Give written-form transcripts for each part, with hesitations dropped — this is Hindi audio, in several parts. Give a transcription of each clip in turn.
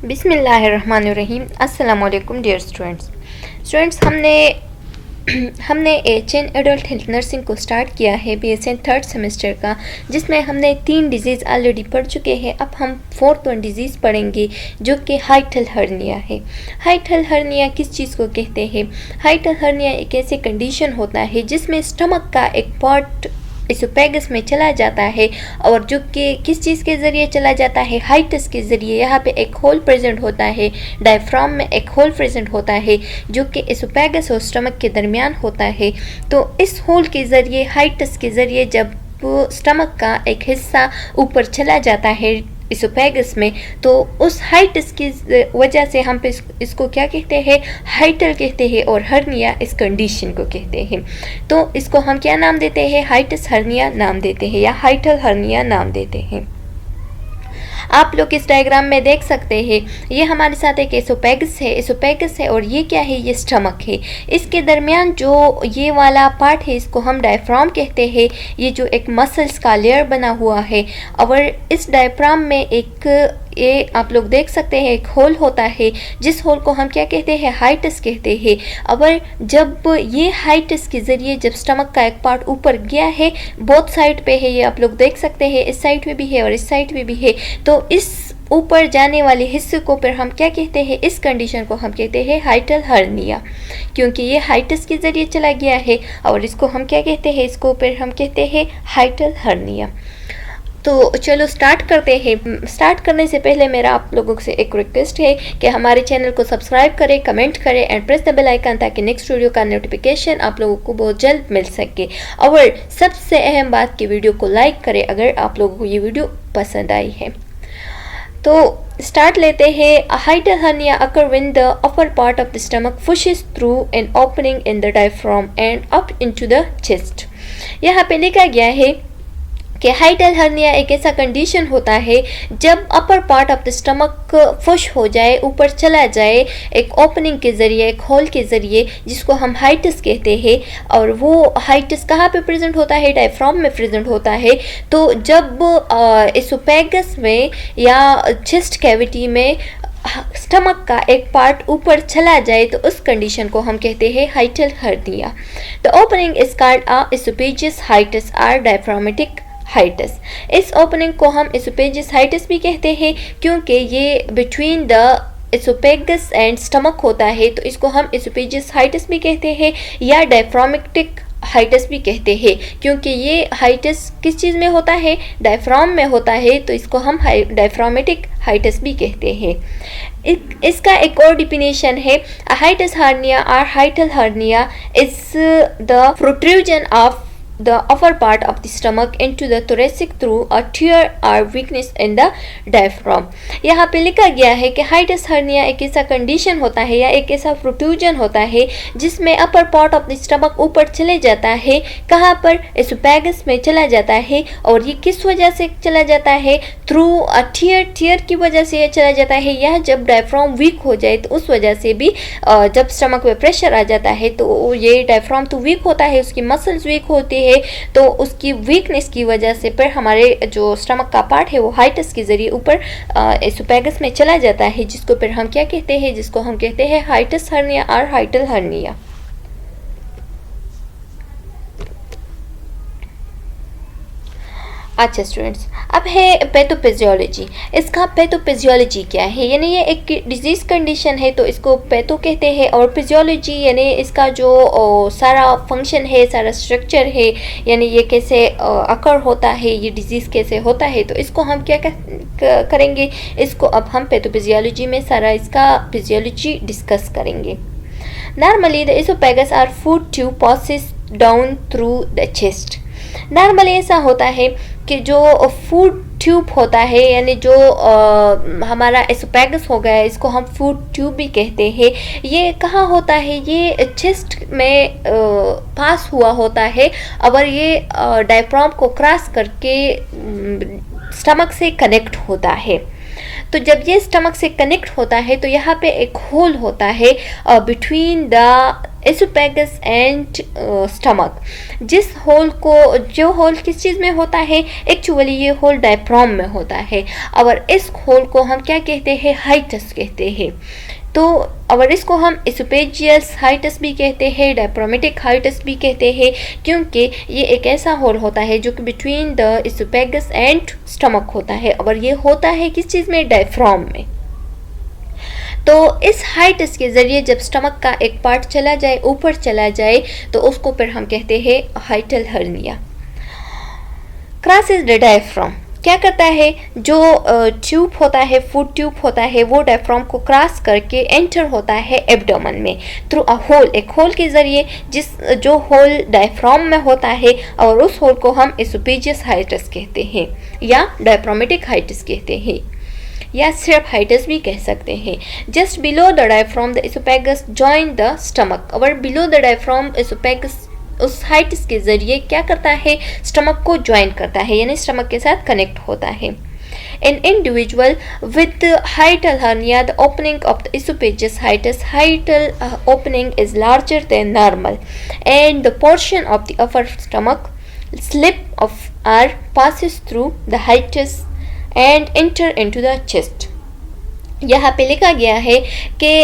बिस्मिल्लाहिर्रहमानिर्रहीम। अस्सलाम वालेकुम डियर स्टूडेंट्स। हमने एचएन एडल्ट हेल्थ नर्सिंग को स्टार्ट किया है बीएसएन थर्ड सेमेस्टर का, जिसमें हमने 3 डिजीज़ ऑलरेडी पढ़ चुके हैं। अब हम 4th वन डिजीज़ पढ़ेंगे जो कि हाइटल हर्निया है। हाइटल हर्निया किस चीज़ को कहते हैं? हाइटल हर्निया एक ऐसी कंडीशन होता है जिसमें स्टमक का एक पार्ट इसोफेगस में चला जाता है, और जो कि किस चीज़ के ज़रिए चला जाता है? हाइटस के ज़रिए। यहाँ पे एक होल प्रेजेंट होता है, डायफ्राम में एक होल प्रेजेंट होता है जो कि इसोफेगस और स्टमक के दरमियान होता है। तो इस होल के ज़रिए, हाइटस के ज़रिए जब स्टमक का एक हिस्सा ऊपर चला जाता है इसोफेगस में, तो उस हाइटस की वजह से हम इसको क्या कहते हैं? हाइटल कहते हैं, और हर्निया इस कंडीशन को कहते हैं। तो इसको हम क्या नाम देते हैं? हाइटस हर्निया नाम देते हैं या हाइटल हर्निया नाम देते हैं। आप लोग इस डायग्राम में देख सकते हैं, ये हमारे साथ एक एसोफेगस है और ये क्या है? ये स्टमक है। इसके दरमियान जो ये वाला पार्ट है इसको हम डायफ्राम कहते हैं। ये जो एक मसल्स का लेयर बना हुआ है, और इस डायफ्राम में ये आप लोग देख सकते हैं एक होल होता है, जिस होल को हम क्या कहते हैं? हाइटस कहते हैं। और जब ये हाइटस के ज़रिए जब स्टमक का एक पार्ट ऊपर गया है, बोथ साइड पे है, ये आप लोग देख सकते हैं, इस साइड में भी है और इस साइड में भी है, तो इस ऊपर जाने वाले हिस्से को फिर हम क्या कहते हैं? इस कंडीशन को हम कहते हैं हाइटल हर्निया, क्योंकि ये हाइटस के ज़रिए चला गया है। और इसको हम क्या कहते हैं? इसको फिर हम कहते हैं हाइटल हर्निया। तो चलो स्टार्ट करते हैं। स्टार्ट करने से पहले मेरा आप लोगों से एक रिक्वेस्ट है कि हमारे चैनल को सब्सक्राइब करें, कमेंट करें and press the bell icon, ताकि नेक्स्ट वीडियो का नोटिफिकेशन आप लोगों को बहुत जल्द मिल सके। और सबसे अहम बात कि वीडियो को लाइक करें अगर आप लोगों को ये वीडियो पसंद आई है। तो स्टार्ट लेते हैं। Hiatal hernia occur when the upper part of the stomach pushes through an opening in the diaphragm and up into the chest. यहाँ पे लिखा गया है कि हाइटल हर्निया एक ऐसा कंडीशन होता है जब upper part of the stomach push हो जाए, ऊपर चला जाए एक ओपनिंग के ज़रिए, एक होल के ज़रिए, जिसको हम हाइटस कहते हैं। और वो हाइटस कहाँ पे प्रेजेंट होता है? डायफ्राम में प्रेजेंट होता है। तो जब इसोफेगस में या चेस्ट कैविटी में स्टमक का एक पार्ट ऊपर चला जाए, तो उस कंडीशन को हम कहते हैं hiatal hernia. The opening is called a oesophageal hiatus और डायफ्रामेटिक हाइटस। इस ओपनिंग को हम इसोफेजियस हाइटस भी कहते हैं, क्योंकि ये between the oesophagus and stomach होता है, तो इसको हम इसोफेजियस हाइटस भी कहते हैं या डायफ्रामेटिक हाइटस भी कहते हैं, क्योंकि ये हाइटस किस चीज़ में होता है? डायफ्राम में होता है, तो इसको हम डायफ्रामेटिक हाइटस भी कहते हैं। इसका एक और डिफिनेशन है, हाइटस हर्निया और हाइटल hernia is the protrusion of the upper part of the stomach into the thoracic through a tear or weakness in the diaphragm। यहाँ पे लिखा गया है कि हाइटस हर्निया एक ऐसा कंडीशन होता है या एक ऐसा प्रोट्रूजन होता है जिसमें अपर पार्ट ऑफ द स्टमक ऊपर चले जाता है। कहाँ पर? इसोफेगस में चला जाता है। और ये किस वजह से चला जाता है? थ्रू अ टीयर की वजह से ये चला जाता है, या जब डायफ्राम वीक हो जाए तो उस वजह से भी जब स्टमक में प्रेशर आ जाता है, तो ये डायफ्राम तो वीक होता है, उसकी मसल्स वीक होती है, तो उसकी वीकनेस की वजह से फिर हमारे जो स्टमक का पार्ट है वो हाइटस के ज़रिए ऊपर इसोफेगस में चला जाता है, जिसको फिर हम क्या कहते हैं? जिसको हम कहते हैं हाइटस हर्निया और हाइटल हर्निया। अच्छा स्टूडेंट्स, अब है पैथोफिजियोलॉजी। इसका पैथोफिजियोलॉजी क्या है? यानी ये एक डिजीज़ कंडीशन है, तो इसको पैथो कहते हैं। और फिजियोलॉजी यानी इसका जो सारा फंक्शन है, सारा स्ट्रक्चर है, यानी ये कैसे अकर होता है, ये डिजीज़ कैसे होता है, तो इसको हम क्या करेंगे? इसको अब हम पैथोफिजियोलॉजी में सारा इसका फिजियोलॉजी डिस्कस करेंगे। नॉर्मली द इसोफेगस और food tube passes down through the chest. Normally ऐसा होता है कि जो फूड ट्यूब होता है, यानी जो हमारा एसोफेगस हो गया है, इसको हम फूड ट्यूब भी कहते हैं। ये कहाँ होता है? ये चेस्ट में पास हुआ होता है, और ये डायफ्राम को क्रॉस करके स्टमक से कनेक्ट होता है। तो जब ये स्टमक से कनेक्ट होता है, तो यहाँ पे एक होल होता है between the oesophagus and stomach. जो होल किस चीज़ में होता है, एक्चुअली ये होल डायफ्राम में होता है। और इस होल को हम क्या कहते हैं, हाइटस कहते हैं। तो और इसको हम एसोफेजियस हाइटस भी कहते हैं, डायफ्रामेटिक हाइटस भी कहते हैं, क्योंकि ये एक ऐसा होल होता है जो कि between the oesophagus and stomach होता है, और ये होता है किस चीज़ में, डायफ्राम में। तो इस हाइटस के ज़रिए जब स्टमक का एक पार्ट चला जाए, ऊपर चला जाए, तो उसको फिर हम कहते हैं hiatal hernia. Crosses the diaphragm क्या करता है, जो ट्यूब होता है, फूड ट्यूब होता है, वो डायफ्राम को क्रॉस करके एंटर होता है एब्डोमेन में थ्रू अ होल, एक होल के ज़रिए, जो होल डायफ्राम में होता है, और उस होल को हम एसोफेजियस हाइटस कहते हैं या डायफ्रामेटिक हाइटस कहते हैं, या सिर्फ हाइटस भी कह सकते हैं। Just below the diaphragm the oesophagus join the stomach, और बिलो द डायफ्राम एसोफेगस उस हाइटस के ज़रिए क्या करता है, स्टमक को ज्वाइन करता है, यानी स्टमक के साथ कनेक्ट होता है। In individual with hiatal hernia, the opening of the esophageal hiatal opening is larger than normal, and the portion of the upper stomach slip of air passes through the hiatus and enter into the chest। यहाँ पे लिखा गया है कि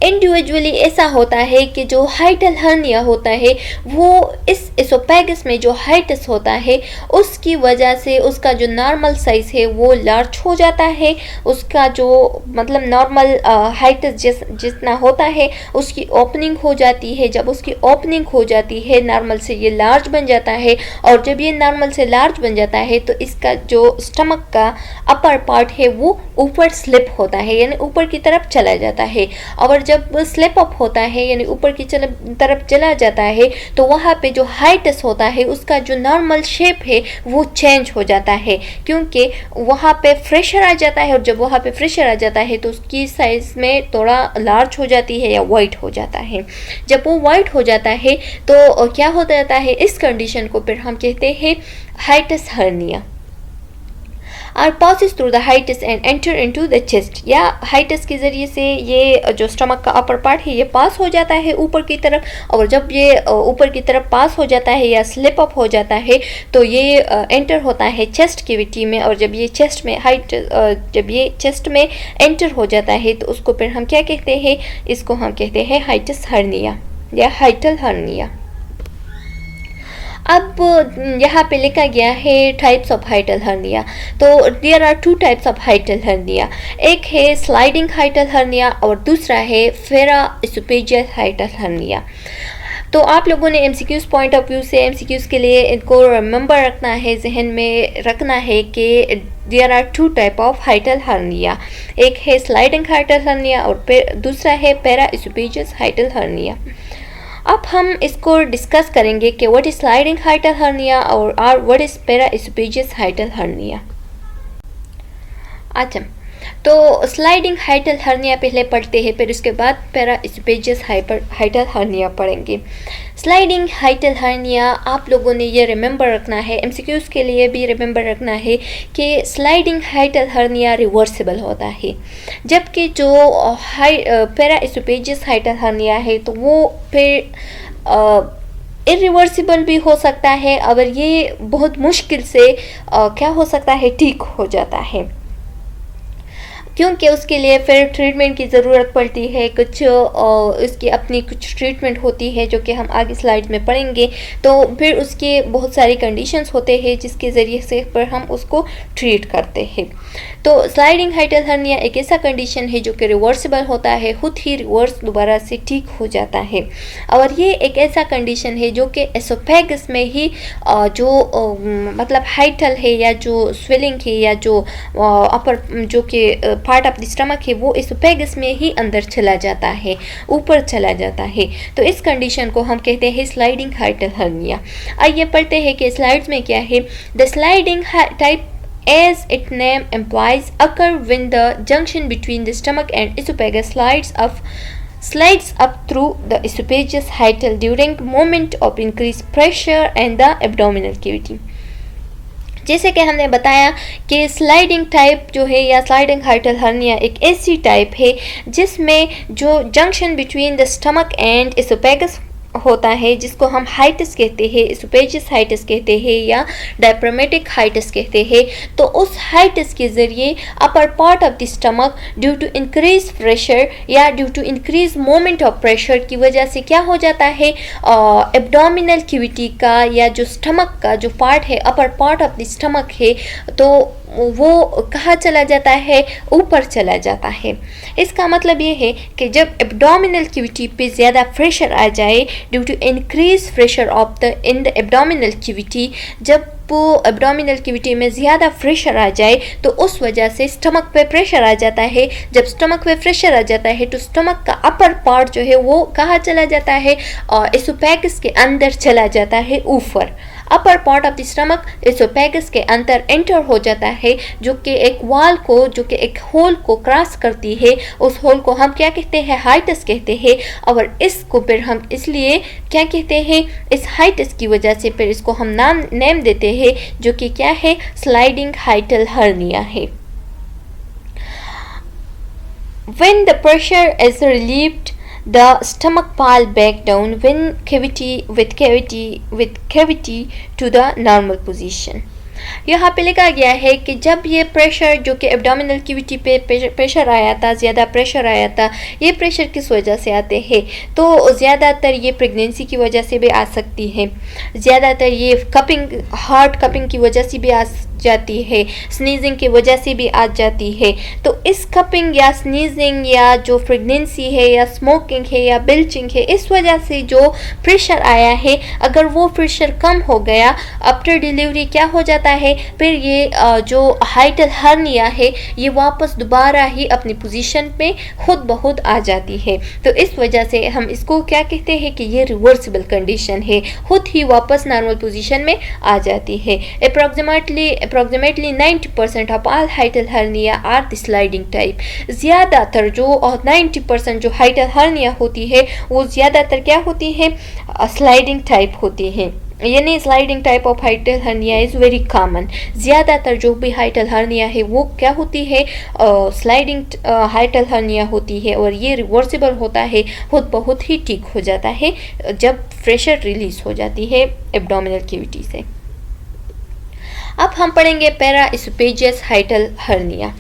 इंडिविजुअली ऐसा होता है कि जो हाइटल हर्निया होता है वो इस एसोफेगस में जो हाइटस होता है उसकी वजह से उसका जो नॉर्मल साइज़ है वो लार्ज हो जाता है, उसका जो मतलब नॉर्मल हाइटस जितना होता है उसकी ओपनिंग हो जाती है। जब उसकी ओपनिंग हो जाती है नॉर्मल से ये लार्ज बन जाता है, और जब ये नॉर्मल से लार्ज बन जाता है तो इसका जो स्टमक का अपर पार्ट है वो ऊपर स्लिप होता है, यानी ऊपर की तरफ चला जाता है। और जब स्लिप अप होता है यानी ऊपर की तरफ चला जाता है तो वहाँ पे जो हाइटस होता है उसका जो नॉर्मल शेप है वो चेंज हो जाता है, क्योंकि वहाँ पे प्रेशर आ जाता है, और जब वहाँ पे प्रेशर आ जाता है तो उसकी साइज में थोड़ा लार्ज हो जाती है या वाइड हो जाता है। जब वो वाइड हो जाता है तो क्या हो जाता है, इस कंडीशन को फिर हम कहते हैं हाइटस हर्निया। और passes through the hiatus and enter into the chest, या हाइटस के ज़रिए से ये जो स्टमक का अपर पार्ट है ये पास हो जाता है ऊपर की तरफ, और जब ये ऊपर की तरफ पास हो जाता है या स्लिप अप हो जाता है तो ये एंटर होता है चेस्ट कैविटी में, और जब ये चेस्ट में एंटर हो जाता है तो उसको फिर हम क्या कहते हैं, इसको हम कहते हैं हाइटस हर्निया या हाइटल हर्निया। अब यहाँ पे लिखा गया है टाइप्स ऑफ हाइटल हर्निया। तो there are 2 types of hiatal hernia, एक है स्लाइडिंग हाइटल हर्निया और दूसरा है फेरा एसोफेजियल हाइटल हर्निया। तो आप लोगों ने एमसीक्यूज़ पॉइंट ऑफ व्यू से एमसीक्यूज़ के लिए इनको रिमेंबर रखना है, जहन में रखना है कि there are 2 type of hiatal hernia, एक है स्लाइडिंग हाइटल हर्निया और दूसरा है पेरा एसोफेजियल हाइटल हर्निया। अब हम इसको डिस्कस करेंगे कि व्हाट इज स्लाइडिंग हाइटल हर्निया और व्हाट इज पेरा एसोफेजियल हाइटल हर्निया। अच्छा, तो स्लाइडिंग हाइटल हर्निया पहले पढ़ते हैं, फिर उसके बाद पेरा एसोफेजियल हाइटल हर्निया पढ़ेंगे। स्लाइडिंग हाइटल हर्निया आप लोगों ने ये रिमेंबर रखना है, एमसीक्यूज़ के लिए भी रिमेंबर रखना है कि स्लाइडिंग हाइटल हर्निया रिवर्सिबल होता है, जबकि जो पेरा एसोफेजियल हाइटल हर्निया है तो वो फिर इरिवर्सिबल भी हो सकता है, और ये बहुत मुश्किल से क्या हो सकता है, ठीक हो जाता है, क्योंकि उसके लिए फिर ट्रीटमेंट की ज़रूरत पड़ती है। कुछ इसकी अपनी कुछ ट्रीटमेंट होती है जो कि हम आगे स्लाइड में पढ़ेंगे। तो फिर उसके बहुत सारी कंडीशंस होते हैं जिसके ज़रिए से पर हम उसको ट्रीट करते हैं। तो स्लाइडिंग हाइटल हर्निया एक ऐसा कंडीशन है जो कि रिवर्सिबल होता है, खुद ही रिवर्स दोबारा से ठीक हो जाता है, और ये एक ऐसा कंडीशन है जो कि एसोफेगस में ही मतलब हाइटल है या जो स्वेलिंग है या जो अपर जो कि पार्ट ऑफ द स्टमक है वो एसोफेगस में ही अंदर चला जाता है, ऊपर चला जाता है। तो इस कंडीशन को हम कहते हैं स्लाइडिंग हाइटल हर्निया। आइए पढ़ते हैं कि स्लाइड्स में क्या है। The sliding type as its name implies occur when the junction between the stomach and esophagus slides up through the esophageal hiatal during moment of increased pressure and the abdominal cavity। जैसे कि हमने बताया कि स्लाइडिंग टाइप जो है या स्लाइडिंग हाइटल हर्निया एक ऐसी टाइप है जिसमें जो junction between the stomach and oesophagus होता है, जिसको हम हाइटिस कहते हैं, एसोफेजियस हाइटिस कहते हैं या डायफ्रामेटिक हाइटिस कहते हैं। तो उस हाइटिस के ज़रिए upper part of the stomach due to increase pressure या due to increase moment of pressure की वजह से क्या हो जाता है, एब्डोमिनल कैविटी का या जो स्टमक का जो पार्ट है, अपर पार्ट ऑफ द स्टमक है, तो वो कहाँ चला जाता है, ऊपर चला जाता है। इसका मतलब ये है कि जब एब्डोमिनल कैविटी पे ज़्यादा प्रेशर आ जाए due to increase pressure of the in the abdominal cavity, जब वो एब्डोमिनल कैविटी में ज़्यादा प्रेशर आ जाए तो उस वजह से स्टमक पे प्रेशर आ जाता है। जब स्टमक पे प्रेशर आ जाता है तो स्टमक का अपर पार्ट जो है वो कहाँ चला जाता है, एसोफेगस के अंदर चला जाता है ऊपर। अपर part of the stomach oesophagus के अंदर एंटर हो जाता है, जो कि एक वाल को, जो कि एक होल को क्रॉस करती है। उस होल को हम क्या कहते हैं, हाइटस कहते हैं। और इसको फिर हम इसलिए क्या कहते हैं, इस हाइटस की वजह से फिर इसको हम नेम देते हैं, जो कि क्या है, स्लाइडिंग हाइटल हर्निया है। When the pressure is relieved, the stomach fall back down when cavity to the normal position. यहाँ पे लिखा गया है कि जब ये प्रेशर जो कि एब्डोमिनल कैविटी पे प्रेशर आया था, ज़्यादा प्रेशर आया था, ये प्रेशर किस वजह से आते हैं, तो ज़्यादातर ये प्रेगनेंसी की वजह से भी आ सकती है, ज़्यादातर ये कपिंग, हार्ट कपिंग की वजह से भी आ जाती है, स्नीजिंग की वजह से भी आ जाती है। तो इस कपिंग या स्नीजिंग या जो प्रेगनेंसी है या स्मोकिंग है या बिल्चिंग है, इस वजह से जो प्रेशर आया है, अगर वो प्रेशर कम हो गया आफ्टर डिलीवरी क्या हो जाता है, फिर ये जो हाइटल हर्निया है ये वापस दोबारा ही अपनी पोजीशन पे खुद ब खुद आ जाती है। तो इस वजह से हम इसको क्या कहते हैं कि ये रिवर्सिबल कंडीशन है, खुद ही वापस नॉर्मल पोजीशन में आ जाती है। approximately 90% of all hiatal hernia are the sliding type। ज़्यादातर जो 90% जो हाइटल हर्निया होती है वो ज़्यादातर क्या होती है, स्लाइडिंग टाइप होती है। यानी sliding type of hiatal hernia is very common. ज़्यादातर जो भी हाइटल हर्निया है वो क्या होती है, स्लाइडिंग हाइटल हर्निया होती है, और ये रिवर्सिबल होता है, खुद बहुत ही ठीक हो जाता है जब प्रेशर रिलीज हो जाती है एब्डोमिनल कैविटी से। अब हम पढ़ेंगे para oesophageal hiatal hernia.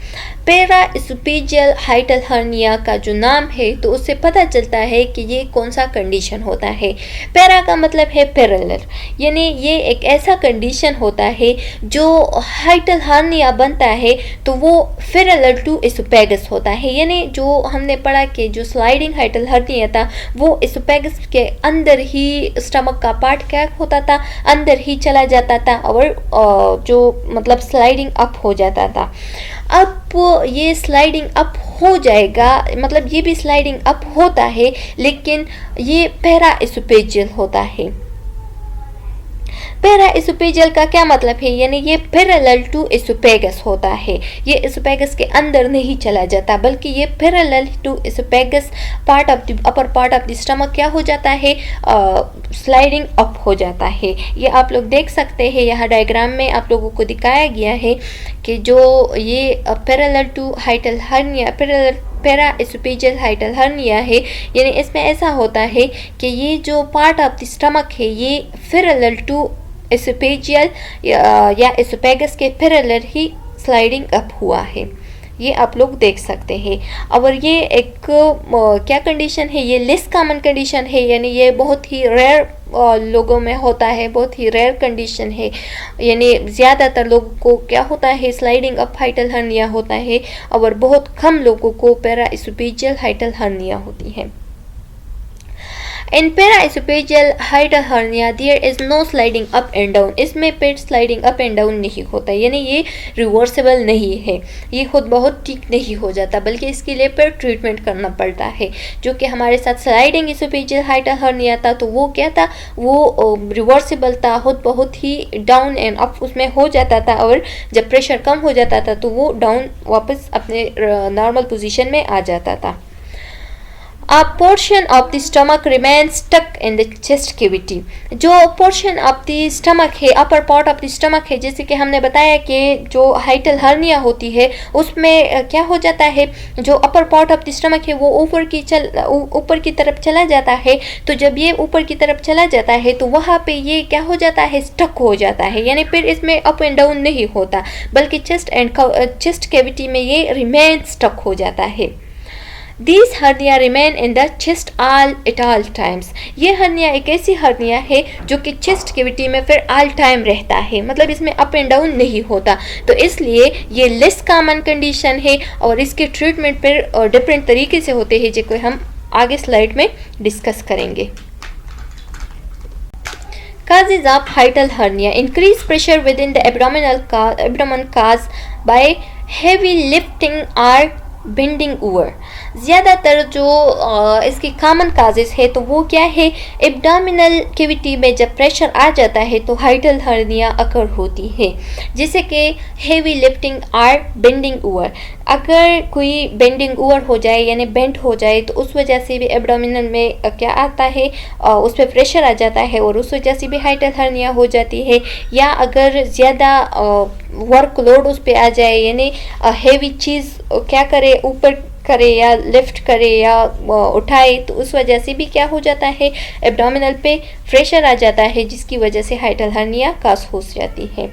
Para oesophageal hiatal hernia का जो नाम है तो उससे पता चलता है कि ये कौन सा कंडीशन होता है। पैरा का मतलब है पैरेलल, यानी ये एक ऐसा कंडीशन होता है जो हाइटल हर्निया बनता है तो वो पैरेलल टू एसोफेगस होता है। यानी जो हमने पढ़ा कि जो स्लाइडिंग हाइटल हर्निया था वो एसोफेगस के अंदर ही, स्टमक का पार्ट क्या होता था, अंदर ही चला जाता था और जो मतलब स्लाइडिंग अप हो जाता था। अब ये स्लाइडिंग अप हो जाएगा, मतलब ये भी स्लाइडिंग अप होता है लेकिन ये पैरा एसोफेजियल होता है। पैरा एसोफेजियल का क्या मतलब है, यानी ये पैरेलल टू एसोफेगस होता है, ये एसोफेगस के अंदर नहीं चला जाता बल्कि ये parallel to esophagus part of the upper part of the stomach क्या हो जाता है, स्लाइडिंग अप हो जाता है। ये आप लोग देख सकते हैं, यहाँ डायग्राम में आप लोगों को दिखाया गया है कि जो ये parallel to hiatal hernia, para oesophageal hiatal hernia है, यानी इसमें ऐसा होता है कि ये जो पार्ट ऑफ द स्टमक है ये पैरेलल टू एसोफेजियल या एसोफेगस के पैरेलल ही स्लाइडिंग अप हुआ है, ये आप लोग देख सकते हैं। और ये एक क्या कंडीशन है, ये लेस कॉमन कंडीशन है, यानी ये बहुत ही रेयर लोगों में होता है, बहुत ही रेयर कंडीशन है। यानी ज़्यादातर लोगों को क्या होता है, स्लाइडिंग अप हाइटल हर्निया होता है और बहुत कम लोगों को पैरा एसोफेजियल हाइटल हर्निया होती है। In paraesophageal hiatal hernia there is no sliding up and down। इसमें पेट स्लाइडिंग अप एंड डाउन नहीं होता, यानी ये रिवर्सिबल नहीं है, ये खुद बहुत ठीक नहीं हो जाता बल्कि इसके लिए पेट ट्रीटमेंट करना पड़ता है। जो कि हमारे साथ स्लाइडिंग एसोफेजियल हाइटल हर्निया था तो वो क्या था, वो रिवर्सिबल था, खुद बहुत ही डाउन एंड अप उसमें हो जाता था और जब प्रेशर कम हो जाता था तो वो डाउन वापस अपने नॉर्मल पोजीशन में आ जाता था। A portion of the stomach remains stuck in the chest cavity. जो portion of the stomach है, upper part of the stomach है, जैसे कि हमने बताया कि जो हाइटल हर्निया होती है उसमें क्या हो जाता है, जो upper part of the stomach है वो ऊपर की तरफ चला जाता है. तो जब ये ऊपर की तरफ चला जाता है तो वहाँ पे ये क्या हो जाता है, स्टक हो जाता है, यानी फिर इसमें अप एंड डाउन नहीं होता, बल्कि चेस्ट कैविटी में ये रिमेन स्टक हो जाता है. These hernia remain in the chest at all times. ये हर्निया एक ऐसी हर्निया है जो कि चेस्ट कैविटी में फिर ऑल टाइम रहता है, मतलब इसमें अप एंड डाउन नहीं होता. तो इसलिए ये लेस कॉमन कंडीशन है और इसके ट्रीटमेंट फिर डिफरेंट तरीके से होते हैं, जिसको हम आगे स्लाइड में डिस्कस करेंगे. Causes of hiatal hernia: increased pressure within the abdomen caused by heavy lifting or bending over. ज़्यादातर जो इसकी कॉमन काजेस है तो वो क्या है, एब्डोमिनल कैविटी में जब प्रेशर आ जाता है तो हाइटल हर्निया अकर होती है, जैसे कि हेवी लिफ्टिंग और बेंडिंग ओवर. अगर कोई बेंडिंग ओवर हो जाए यानी बेंट हो जाए तो उस वजह से भी एब्डोमिनल में क्या आता है, उस पर प्रेशर आ जाता है और उस वजह से भी हाइटल हर्निया हो जाती है. या अगर ज़्यादा वर्कलोड उस पर आ जाए, यानी हेवी चीज़ क्या करे, ऊपर करे या लिफ्ट करे या उठाए, तो उस वजह से भी क्या हो जाता है, एब्डोमिनल पे प्रेशर आ जाता है, जिसकी वजह से हाइटल हर्निया काज हो जाती है.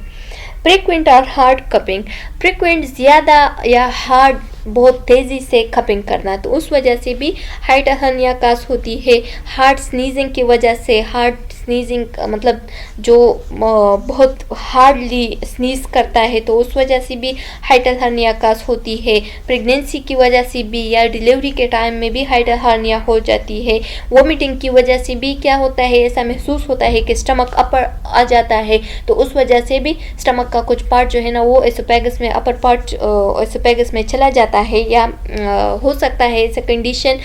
फ्रीक्वेंट और हार्ड कपिंग. फ्रीक्वेंट ज़्यादा या हार्ड बहुत तेज़ी से कपिंग करना, तो उस वजह से भी हाइटल हर्निया काज होती है. हार्ड स्नीजिंग की वजह से, हार्ड स्नीजिंग मतलब जो बहुत हार्डली स्नीज करता है तो उस वजह से भी हाइटल हर्निया काज होती है. प्रेगनेंसी की वजह से भी या डिलीवरी के टाइम में भी हाइटल हर्निया हो जाती है. वोमिटिंग की वजह से भी क्या होता है, ऐसा महसूस होता है कि स्टमक अपर आ जाता है, तो उस वजह से भी स्टमक का कुछ पार्ट जो है ना वो एसोफेगस में, अपर पार्ट एसोफेगस में चला जाता है, या हो सकता है ऐसा कंडीशन,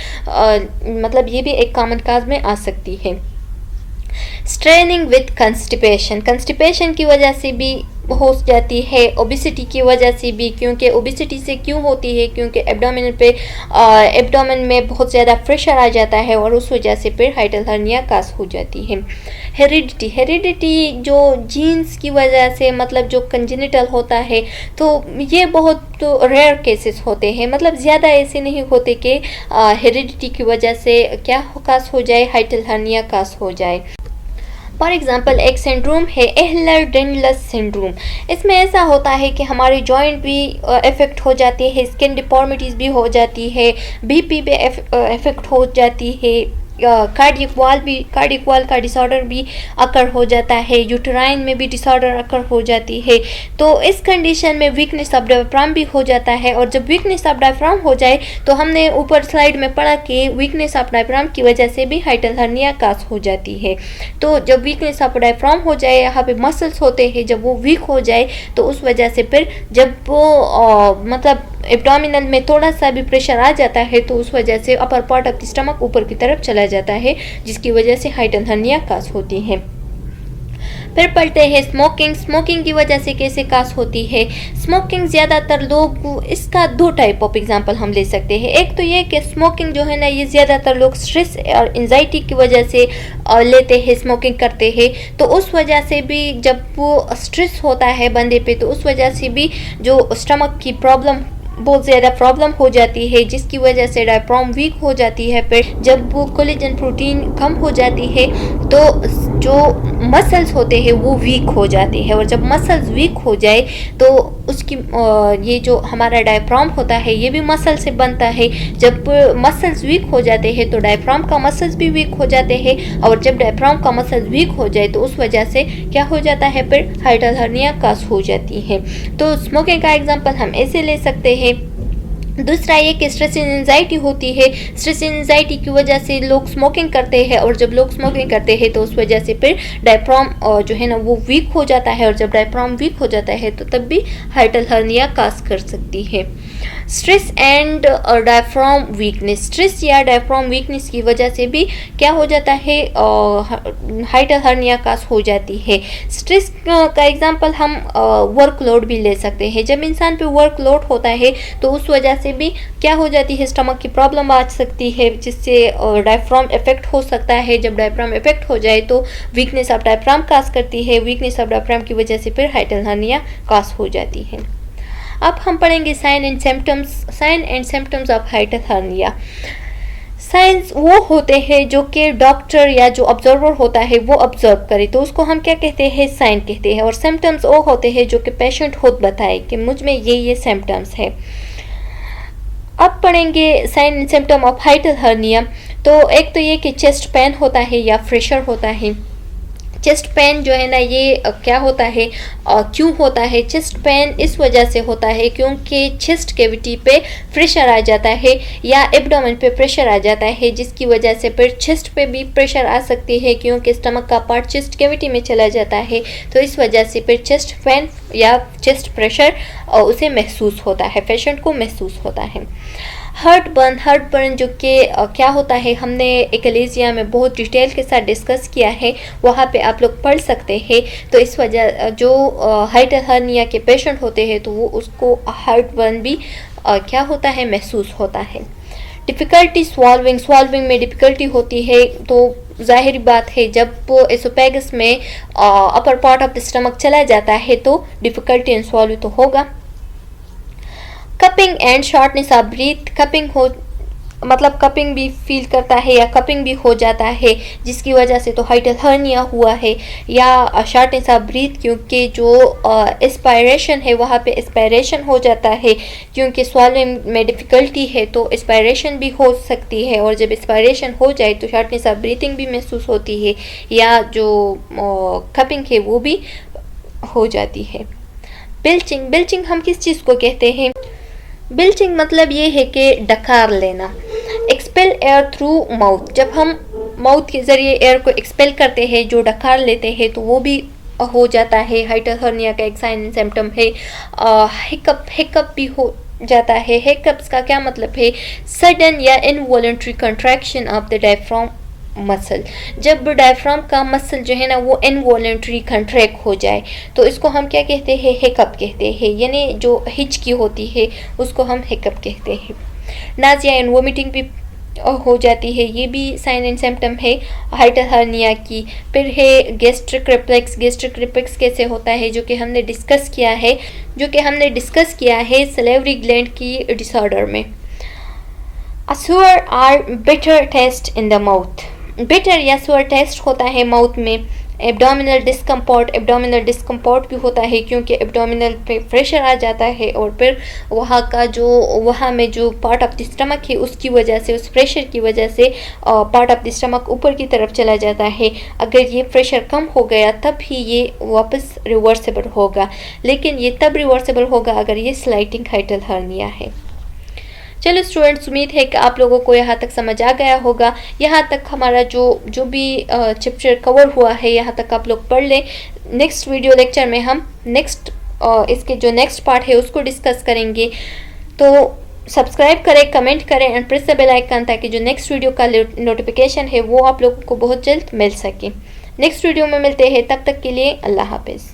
मतलब ये भी एक कॉमन काज में आ सकती है. Straining with constipation. कंस्टिपेशन की वजह से भी हो जाती है. ओबिसिटी की वजह से भी, क्योंकि ओबिसिटी से क्यों होती है, क्योंकि एब्डोमेन में बहुत ज़्यादा प्रेशर आ जाता है और उस वजह से फिर हाइटल हर्निया काज हो जाती है. हेरिडिटी जो जीन्स की वजह से, मतलब जो कंजेनिटल होता है, तो ये बहुत रेयर केसेस होते हैं, मतलब ज़्यादा ऐसे नहीं होते कि हेरिडिटी की वजह से क्या काज हो जाए, हाइटल हर्निया काज हो जाए. फॉर एग्ज़ाम्पल एक सिंड्रोम है एहलर-डैनियल्स सिंड्रोम. इसमें ऐसा होता है कि हमारे जॉइंट भी इफ़ेक्ट हो जाते हैं, स्किन डिफॉर्मिटीज़ भी हो जाती है, बीपी पे इफ़ेक्ट हो जाती है, कार्डियक वाल का डिसऑर्डर भी अकर हो जाता है, यूटेराइन में भी डिसऑर्डर अकर हो जाती है. तो इस कंडीशन में वीकनेस ऑफ डायफ्राम भी हो जाता है, और जब वीकनेस ऑफ डायफ्राम हो जाए तो हमने ऊपर स्लाइड में पढ़ा कि वीकनेस ऑफ डायफ्राम की वजह से भी हाइटल हर्निया काज हो जाती है. तो जब वीकनेस ऑफ डायफ्राम हो जाए, यहाँ पे मसल्स होते हैं, जब वो वीक हो जाए तो उस वजह से फिर जब वो मतलब एब्डोमिनल में थोड़ा सा भी प्रेशर आ जाता है तो उस वजह से अपर पार्ट ऑफ द स्टमक ऊपर की तरफ चला जाता है, जिसकी वजह से हाइटल हर्निया काज होती है. फिर पढ़ते हैं स्मोकिंग. स्मोकिंग की वजह से कैसे काज होती है. स्मोकिंग ज़्यादातर लोग, इसका दो टाइप ऑफ एग्जांपल हम ले सकते हैं. एक तो ये कि स्मोकिंग जो है ना, ये ज़्यादातर लोग स्ट्रेस और एंजाइटी की वजह से लेते हैं, स्मोकिंग करते हैं, तो उस वजह से भी जब वो स्ट्रेस होता है बंदे पे तो उस वजह से भी जो स्टमक की प्रॉब्लम, बहुत ज़्यादा प्रॉब्लम हो जाती है, जिसकी वजह से डायफ्राम वीक हो जाती है. फिर जब वो कोलेजन प्रोटीन कम हो जाती है तो जो मसल्स होते हैं वो वीक हो जाते हैं, और जब मसल्स वीक हो जाए तो उसकी ये जो हमारा डायफ्राम होता है ये भी मसल से बनता है. जब मसल्स वीक हो जाते हैं तो डायफ्राम का मसल्स भी वीक हो जाते हैं, और जब डायफ्राम का मसल्स वीक हो जाए तो उस वजह से क्या हो जाता है, फिर हाइटल हर्निया काज हो जाती है. तो स्मोकिंग का एग्जांपल हम ऐसे ले सकते हैं. दूसरा ये कि स्ट्रेस एंड एंजाइटी होती है. स्ट्रेस एंड एंजाइटी की वजह से लोग स्मोकिंग करते हैं, और जब लोग स्मोकिंग करते हैं तो उस वजह से फिर डायफ्राम जो है ना वो वीक हो जाता है, और जब डायफ्राम वीक हो जाता है तो तब भी हाइटल हर्निया काज कर सकती है. Stress and diaphragm weakness. Stress या डायफ्राम वीकनेस की वजह से भी क्या हो जाता है, हाइटल हर्निया काज हो जाती है. स्ट्रेस का एग्जांपल हम वर्कलोड भी ले सकते हैं. जब इंसान पे वर्कलोड होता है तो उस वजह से भी क्या हो जाती है, स्टमक की प्रॉब्लम आ सकती है, जिससे डायफ्राम इफेक्ट हो सकता है। जब डायफ्राम इफेक्ट हो जाए तो वीकनेस ऑफ डायफ्राम काज करती है, वीकनेस ऑफ डायफ्राम की वजह से फिर हाइटल हर्निया काज हो जाती है। अब हम पढ़ेंगे sign and symptoms of hiatal hernia. Signs वो होते हैं जो कि डॉक्टर या जो ऑब्जर्वर होता है वो ऑब्जर्व करे, तो उसको हम क्या कहते हैं, साइन कहते हैं। और सिम्टम्स वो होते हैं जो कि पेशेंट खुद बताए कि मुझ में ये सिम्टम्स है। अब पढ़ेंगे sign and symptom of hiatal hernia. तो एक तो ये कि चेस्ट पेन होता है या प्रेशर होता है। चेस्ट पेन जो है ना, ये क्या होता है, क्यों होता है? चेस्ट पेन इस वजह से होता है क्योंकि चेस्ट कैविटी पे प्रेशर आ जाता है या एब्डोमेन पे प्रेशर आ जाता है, जिसकी वजह से फिर चेस्ट पे भी प्रेशर आ सकती है क्योंकि स्टमक का पार्ट चेस्ट कैविटी में चला जाता है। तो इस वजह से फिर चेस्ट पेन या चेस्ट प्रेशर उसे महसूस होता है, पेशेंट को महसूस होता है। हार्ट बर्न जो कि क्या होता है, हमने एकलेजिया में बहुत डिटेल के साथ डिस्कस किया है, वहाँ पे आप लोग पढ़ सकते हैं। तो इस वजह जो हाइटल हर्निया के पेशेंट होते हैं तो वो उसको हार्ट बर्न भी क्या होता है, महसूस होता है। डिफ़िकल्टी स्वाल्विंग में डिफ़िकल्टी होती है, तो जाहिर बात है जब एसोफेगस में अपर पार्ट ऑफ द स्टमक चला जाता है तो डिफ़िकल्टी इन स्वाल्व तो होगा। Cupping and shortness of breath, cupping भी फील करता है या कपिंग भी हो जाता है, जिसकी वजह से तो हाइटल हर्निया हुआ है। या शॉर्टनेस ऑफ ब्रीथ, क्योंकि जो एस्पायरेशन है वहाँ पे एस्पायरेशन हो जाता है, क्योंकि स्वालिंग में डिफ़िकल्टी है तो एस्पायरेशन भी हो सकती है, और जब एस्पायरेशन हो जाए तो शॉर्टनेस ऑफ ब्रीथिंग भी महसूस होती है, या जो कपिंग है वो भी हो जाती है। बिल्चिंग हम किस चीज़ को कहते हैं? बिल्चिंग मतलब ये है कि डकार लेना। एक्सपेल एयर थ्रू माउथ, जब हम माउथ के ज़रिए एयर को एक्सपेल करते हैं, जो डकार लेते हैं, तो वो भी हो जाता है। हाइटल हर्निया का एक साइन एंड सिम्टम है। हिकअप भी हो जाता है। हिकअप्स का क्या मतलब है? सडन या involuntary contraction of the diaphragm muscle. जब डायफ्राम का मसल जो है ना वो इनवॉलंटरी कंट्रैक्ट हो जाए तो इसको हम क्या कहते हैं? हिकअप कहते हैं, यानी जो हिचकी होती है उसको हम हिकअप कहते हैं। नाजिया एंड वोमिटिंग भी हो जाती है, ये भी साइन एंड सिम्टम है हाइटल हर्निया की। फिर है गैस्ट्रिक रिफ्लेक्स कैसे होता है, जो कि हमने डिस्कस किया है सलेवरी ग्लैंड की डिसऑर्डर में। A sour or bitter taste in the mouth, bitter या सुअर टेस्ट होता है माउथ में। एब्डोमिनल डिस्कम्फर्ट भी होता है क्योंकि एब्डोमिनल पे प्रेशर आ जाता है, और फिर वहाँ में जो पार्ट ऑफ द स्टमक है उसकी वजह से, उस प्रेशर की वजह से पार्ट ऑफ द स्टमक ऊपर की तरफ चला जाता है। अगर ये प्रेशर कम हो गया तब ही ये वापस रिवर्सेबल होगा, लेकिन ये तब रिवर्सेबल होगा अगर ये स्लाइडिंग हाइटल हर्निया है। चलो स्टूडेंट्स, उम्मीद है कि आप लोगों को यहाँ तक समझ आ गया होगा। यहाँ तक हमारा जो भी चैप्टर कवर हुआ है यहाँ तक आप लोग पढ़ लें। नेक्स्ट वीडियो लेक्चर में हम इसके जो नेक्स्ट पार्ट है उसको डिस्कस करेंगे। तो सब्सक्राइब करें, कमेंट करें and press the bell icon, ताकि जो नेक्स्ट वीडियो का नोटिफिकेशन है वो आप लोगों को बहुत जल्द मिल सके। नेक्स्ट वीडियो में मिलते हैं, तब तक के लिए अल्लाह हाफिज़।